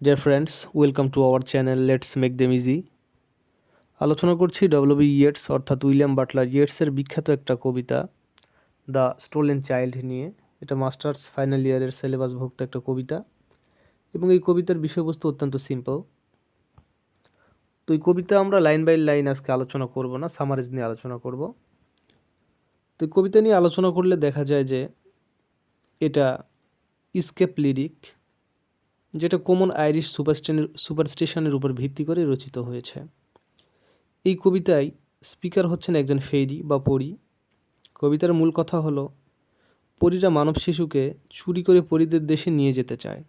Dear friends, welcome to our channel let's make them easy. আলোচনা করছি W Yeats অর্থাৎ William Butler ইয়েটসের বিখ্যাত একটা কবিতা দ্য স্টোলেন চাইল্ড নিয়ে। এটা মাস্টার্স ফাইনাল ইয়ারের সিলেবাসভুক্ত একটা কবিতা এবং এই কবিতার বিষয়বস্তু অত্যন্ত সিম্পল। তো এই কবিতা আমরা লাইন বাই লাইন আজকে আলোচনা করব না, সামারিজ নিয়ে আলোচনা করব। তো এই কবিতা নিয়ে আলোচনা করলে দেখা যায় যে এটা ইস্কেপ লিরিক, যেটা কমন আইরিশ সুপারস্টিশনের উপর ভিত্তি করে রচিত হয়েছে। এই কবিতায় স্পিকার হচ্ছেন একজন ফেরি বা পরী। কবিতার মূল কথা হলো, পরীরা মানব শিশুকে চুরি করে পরীদের দেশে নিয়ে যেতে চায়,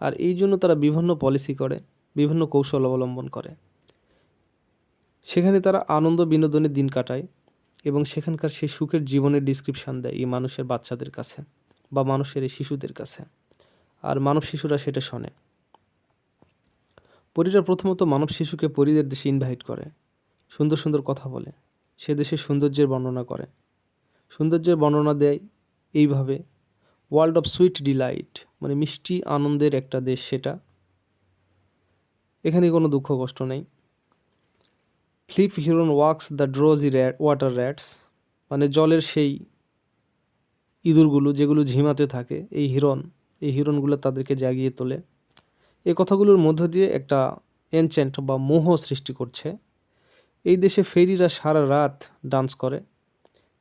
আর এই জন্য তারা বিভিন্ন পলিসি করে, বিভিন্ন কৌশল অবলম্বন করে। সেখানে তারা আনন্দ বিনোদনের দিন কাটায় এবং সেখানকার সেই সুখের জীবনের ডিসক্রিপশান দেয় এই মানুষের বাচ্চাদের কাছে বা মানুষের এই শিশুদের কাছে, আর মানব শিশুরা সেটা শোনে। পরীরা প্রথমত মানব শিশুকে পরীদের দেশে ইনভাইট করে, সুন্দর সুন্দর কথা বলে, সে দেশের সৌন্দর্যের বর্ণনা করে। সৌন্দর্যের বর্ণনা দেয় এইভাবে, ওয়ার্ল্ড অফ সুইট ডিলাইট, মানে মিষ্টি আনন্দের একটা দেশ সেটা, এখানে কোনো দুঃখ কষ্ট নেই। Flapping herons wake the drowsy water rats, মানে জলের সেই ইঁদুরগুলো যেগুলো ঝিমাতে থাকে, এই হিরণগুলো তাদেরকে জাগিয়ে তোলে। এই কথাগুলোর মধ্য দিয়ে একটা এনচেন্ট বা মোহ সৃষ্টি করছে। এই দেশে ফেরিরা সারা রাত ডান্স করে,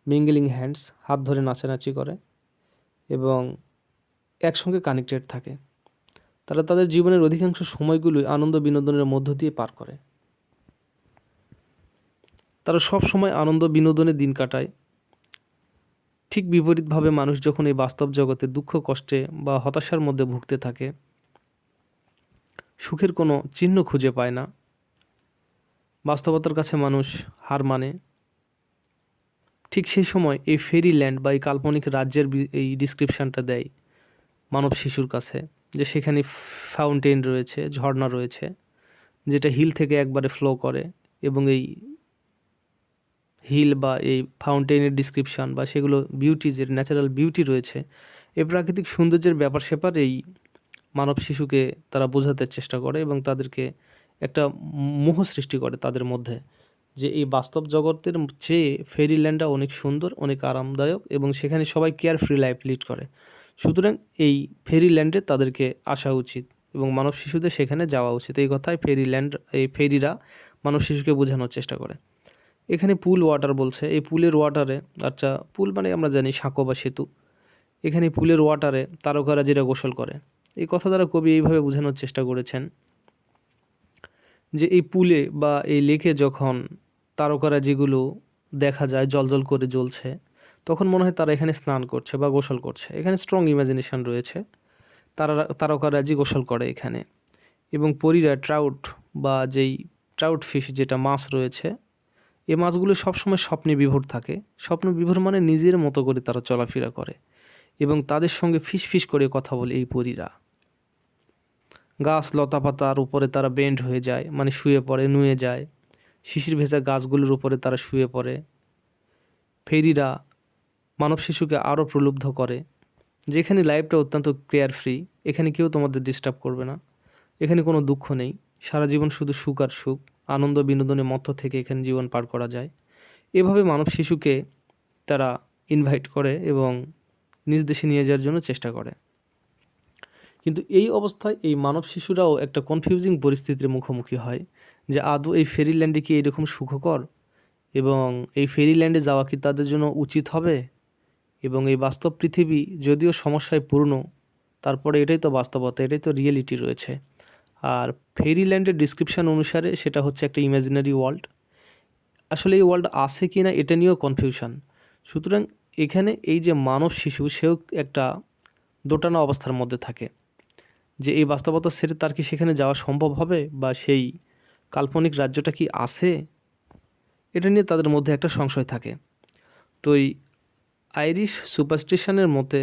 মিঙ্গলিং হ্যান্ডস, হাত ধরে নাচানাচি করে এবং একসঙ্গে কানেক্টেড থাকে। তারা তাদের জীবনের অধিকাংশ সময়গুলোই আনন্দ বিনোদনের মধ্য দিয়ে পার করে। তারা সব সময় আনন্দ বিনোদনে দিন কাটায়। ঠিক বিপরীতভাবে মানুষ যখন এই বাস্তব জগতে দুঃখ কষ্টে বা হতাশার মধ্যে ভুগতে থাকে, সুখের কোনো চিহ্ন খুঁজে পায় না, বাস্তবতার কাছে মানুষ হার মানে, ঠিক সেই সময় এই ফেরি ল্যান্ড বা এই কাল্পনিক রাজ্যের এই ডিসক্রিপশানটা দেয় মানব শিশুর কাছে, যে সেখানে ফাউন্টেন রয়েছে, ঝর্ণা রয়েছে, যেটা হিল থেকে একবারে ফ্লো করে এবং এই হিল বা এই ফাউন্টেনের ডিসক্রিপশান বা সেগুলো বিউটি, যে ন্যাচারাল বিউটি রয়েছে, এই প্রাকৃতিক সৌন্দর্যের ব্যাপার স্যাপার এই মানব শিশুকে তারা বোঝাতে চেষ্টা করে এবং তাদেরকে একটা মোহ সৃষ্টি করে তাদের মধ্যে, যে এই বাস্তব জগতের চেয়ে ফেরিল্যান্ডটা অনেক সুন্দর, অনেক আরামদায়ক এবং সেখানে সবাই কেয়ার ফ্রি লাইফ লিড করে। সুতরাং এই ফেরিল্যান্ডে তাদেরকে আসা উচিত এবং মানব শিশুদের সেখানে যাওয়া উচিত। এই কথায় এই ফেরিরা মানব শিশুকে বোঝানোর চেষ্টা করে। এখানে পুল ওয়াটার বলছে, এই পুলের ওয়াটারে, আচ্ছা পুল মানে আমরা জানি সাঁকো বা সেতু, এখানে পুলের ওয়াটারে তারকারা যেটা গোসল করে। এই কথা দ্বারা কবি এইভাবে বোঝানোর চেষ্টা করেছেন যে এই পুলে বা এই লেকে যখন তারকারা যেগুলো দেখা যায় জলজল করে জ্বলছে, তখন মনে হয় তারা এখানে স্নান করছে বা গোসল করছে। এখানে স্ট্রং ইমাজিনেশন রয়েছে, তারকারাজি গোসল করে এখানে। এবং পরীরা ট্রাউট বা যেই ট্রাউট ফিশ, যেটা মাছ রয়েছে, এই মাছগুলো সবসময় স্বপ্নে বিভোর থাকে। স্বপ্ন বিভোর মানে নিজের মতো করে তারা চলাফেরা করে এবং তাদের সঙ্গে ফিস ফিস করে কথা বলে এই পরীরা। গাছ লতাপাতার উপরে তারা বেন্ড হয়ে যায়, মানে শুয়ে পড়ে, নুয়ে যায়। শিশির ভেজা গাছগুলোর উপরে তারা শুয়ে পড়ে। ফেরিরা মানব শিশুকে আরও প্রলুব্ধ করে, যেখানে লাইফটা অত্যন্ত কেয়ার ফ্রি, এখানে কেউ তোমাদের ডিস্টার্ব করবে না, এখানে কোনো দুঃখ নেই, সারা জীবন শুধু সুখ আর সুখ, আনন্দ বিনোদনের মধ্য থেকে এখানে জীবন পার করা যায়। এভাবে মানব শিশুকে তারা ইনভাইট করে এবং নিজ দেশে নিয়ে যাওয়ার জন্য চেষ্টা করে। কিন্তু এই অবস্থায় এই মানব শিশুরাও একটা কনফিউজিং পরিস্থিতির মুখোমুখি হয়, যে আদৌ এই ফেরিল্যান্ডে কি এরকম সুখকর এবং এই ফেরিল্যান্ডে যাওয়া কি তাদের জন্য উচিত হবে। এবং এই বাস্তব পৃথিবী যদিও সমস্যায় পূর্ণ, তারপরে এটাই তো বাস্তবতা, এটাই তো রিয়েলিটি রয়েছে। আর ফেরিল্যান্ডের ডিসক্রিপশান অনুসারে সেটা হচ্ছে একটা ইমাজিনারি ওয়ার্ল্ড। আসলে এই ওয়ার্ল্ড আছে কি না এটা নিয়েও কনফিউশন। সুতরাং এখানে এই যে মানব শিশু, সেও একটা দোটানা অবস্থার মধ্যে থাকে, যে এই বাস্তবতা ছেড়ে তার কি সেখানে যাওয়া সম্ভব হবে বা সেই কাল্পনিক রাজ্যটা কি আছে, এটা নিয়ে তাদের মধ্যে একটা সংশয় থাকে। তো এই আইরিশ সুপারস্টিশনের মতে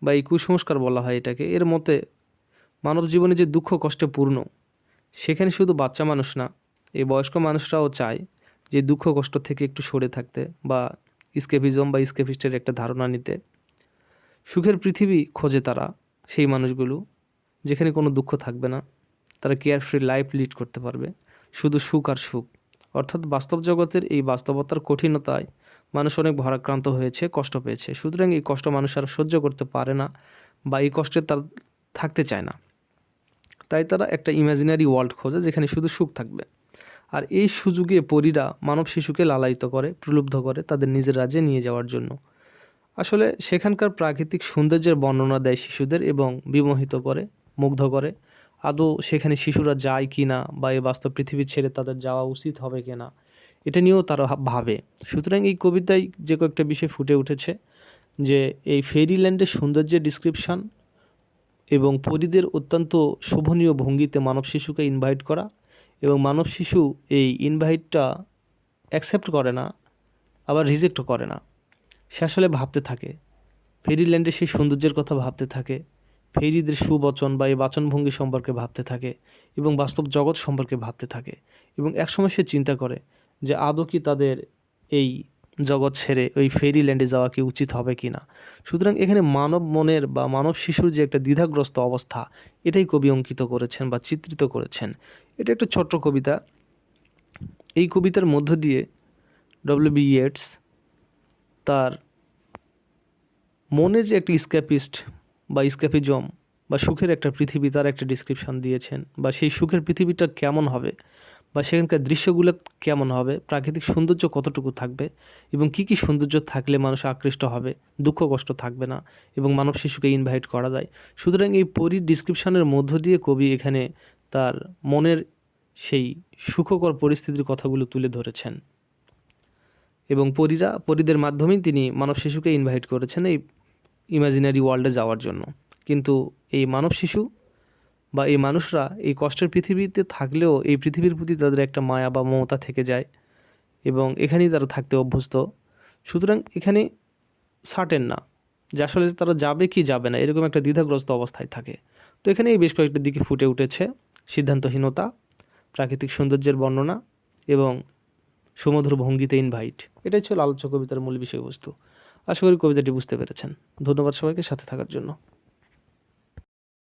বা এই কুসংস্কার বলা হয় এটাকে, এর মতে মানব জীবনে যে দুঃখ কষ্টে পূর্ণ, সেখানে শুধু বাচ্চা মানুষ না, এই বয়স্ক মানুষরাও চায় যে দুঃখ কষ্ট থেকে একটু সরে থাকতে বা স্কেপিজম বা স্কেপিস্টের একটা ধারণা নিতে। সুখের পৃথিবী খোঁজে তারা, সেই মানুষগুলো যেখানে কোনো দুঃখ থাকবে না, তারা কেয়ারফ্রি লাইফ লিড করতে পারবে, শুধু সুখ আর সুখ। অর্থাৎ বাস্তব জগতের এই বাস্তবতার কঠিনতায় মানুষ অনেক ভারাক্রান্ত হয়েছে, কষ্ট পেয়েছে। সুতরাং এই কষ্ট মানুষ আর সহ্য করতে পারে না বা এই কষ্টে তার থাকতে চায় না। তাই তারা একটা ইমাজিনারি ওয়ার্ল্ড খোঁজে যেখানে শুধু সুখ থাকবে। আর এই সুযোগে পরীরা মানব শিশুকে লালায়িত করে, প্রলুব্ধ করে তাদের নিজের রাজ্যে নিয়ে যাওয়ার জন্য। আসলে সেখানকার প্রাকৃতিক সৌন্দর্যের বর্ণনা দেয় শিশুদের এবং বিমোহিত করে, মুগ্ধ করে। আদৌ সেখানে শিশুরা যায় কি না বা এই বাস্তব পৃথিবী ছেড়ে তাদের যাওয়া উচিত হবে কি না, এটা নিয়েও তারা ভাবে। সুতরাং এই কবিতায় যে কয়েকটা বিষয় ফুটে উঠেছে, যে এই ফেরিল্যান্ডের সৌন্দর্যের ডিসক্রিপশন এবং পরীদের অত্যন্ত শোভনীয় ভঙ্গিতে মানব শিশুকে ইনভাইট করা, এবং মানব শিশু এই ইনভাইটটা অ্যাকসেপ্ট করে না, আবার রিজেক্টও করে না। সে আসলে ভাবতে থাকে, ফেরিল্যান্ডের সেই সৌন্দর্যের কথা ভাবতে থাকে, ফেরিদের সুবচন বা এই বাচনভঙ্গি সম্পর্কে ভাবতে থাকে এবং বাস্তব জগৎ সম্পর্কে ভাবতে থাকে। এবং একসময় সে চিন্তা করে যে আদৌ কি তাদের এই জগৎ ছেড়ে ওই ফেরিল্যান্ডে যাওয়া কি উচিত হবে কি না। সুতরাং এখানে মানব মনের বা মানব শিশুর যে একটা দ্বিধাগ্রস্ত অবস্থা, এটাই কবি অঙ্কিত করেছেন বা চিত্রিত করেছেন। এটা একটা ছোট্ট কবিতা। এই কবিতার মধ্য দিয়ে ডব্লিউ.বি. ইয়েটস তার মনে যে একটা স্ক্যাপিস্ট বা স্ক্যাপিজম বা সুখের একটা পৃথিবী, তার একটা ডিসক্রিপশন দিয়েছেন, বা সেই সুখের পৃথিবীটা কেমন হবে বা সেখানকার দৃশ্যগুলো কেমন হবে, প্রাকৃতিক সৌন্দর্য কতটুকু থাকবে এবং কী কী সৌন্দর্য থাকলে মানুষ আকৃষ্ট হবে, দুঃখ কষ্ট থাকবে না এবং মানব শিশুকে ইনভাইট করা যায়। সুতরাং এই পরীর ডিসক্রিপশনের মধ্য দিয়ে কবি এখানে তার মনের সেই সুখকর পরিস্থিতির কথাগুলো তুলে ধরেছেন এবং পরীদের মাধ্যমেই তিনি মানব শিশুকে ইনভাইট করেছেন এই ইমাজিনারি ওয়ার্ল্ডে যাওয়ার জন্য। কিন্তু এই মানব শিশু বা এই মানুষরা এই কষ্টের পৃথিবীতে থাকলেও এই পৃথিবীর প্রতি তাদের একটা মায়া বা মমতা থেকে যায় এবং এখানেই তারা থাকতে অভ্যস্ত। সুতরাং এখানে সার্টেন না যে আসলে তারা যাবে কি যাবে না, এরকম একটা দ্বিধাগ্রস্ত অবস্থায় থাকে। তো এখানে এই বেশ কয়েকটা দিকে ফুটে উঠেছে: সিদ্ধান্তহীনতা, প্রাকৃতিক সৌন্দর্যের বর্ণনা এবং সুমধুর ভঙ্গিতে ইনভাইট। এটাই ছিল আলোচ্য কবিতার মূল বিষয়বস্তু। আশা করি কবিতাটি বুঝতে পেরেছেন। ধন্যবাদ সবাইকে সাথে থাকার জন্য।